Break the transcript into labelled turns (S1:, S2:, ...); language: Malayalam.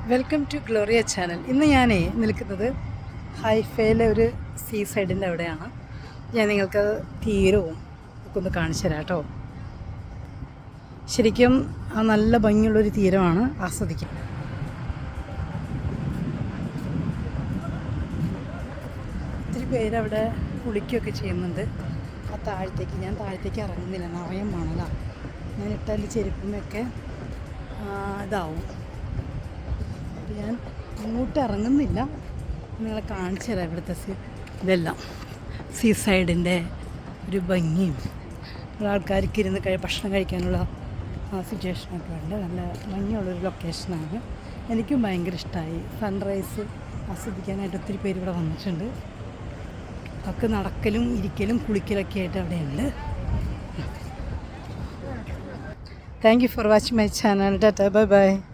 S1: Welcome to Gloria channel. ഇന്ന് ഞാനേ നിൽക്കുന്നത് ഹൈഫയിലെ ഒരു സീ സൈഡിൻ്റെ അവിടെയാണ്. ഞാൻ നിങ്ങൾക്ക് തീരവും ഒക്കെ ഒന്ന് കാണിച്ചു തരാം കേട്ടോ. ശരിക്കും ആ നല്ല ഭംഗിയുള്ളൊരു തീരമാണ്, ആസ്വദിക്കും. ഒത്തിരി പേരവിടെ കുളിക്കുകയൊക്കെ ചെയ്യുന്നുണ്ട്. ആ താഴത്തേക്ക് ഞാൻ ഇറങ്ങുന്നില്ല, നിറയെ മണലാണ്. ഞാൻ ഇട്ടാൽ ചെരുപ്പുമൊക്കെ ഇതാവും. അപ്പോൾ ഞാൻ അങ്ങോട്ട് ഇറങ്ങുന്നില്ല, നിങ്ങളെ കാണിച്ചു തരാം ഇവിടുത്തെ ഇതെല്ലാം സീ സൈഡിൻ്റെ ഒരു ഭംഗിയും ആൾക്കാർക്ക് ഇരുന്ന് ഭക്ഷണം കഴിക്കാനുള്ള സിറ്റുവേഷനൊക്കെ ഉണ്ട്. നല്ല ഭംഗിയുള്ളൊരു ലൊക്കേഷനാണ്. എനിക്കും ഭയങ്കര ഇഷ്ടമായി. സൺറൈസ് ആസ്വദിക്കാനായിട്ട് ഒത്തിരി പേര് ഇവിടെ വന്നിട്ടുണ്ട്. ഒക്കെ നടക്കലും ഇരിക്കലും കുളിക്കലൊക്കെ ആയിട്ട് അവിടെയുണ്ട്. Thank you for watching my channel. Tata, bye bye.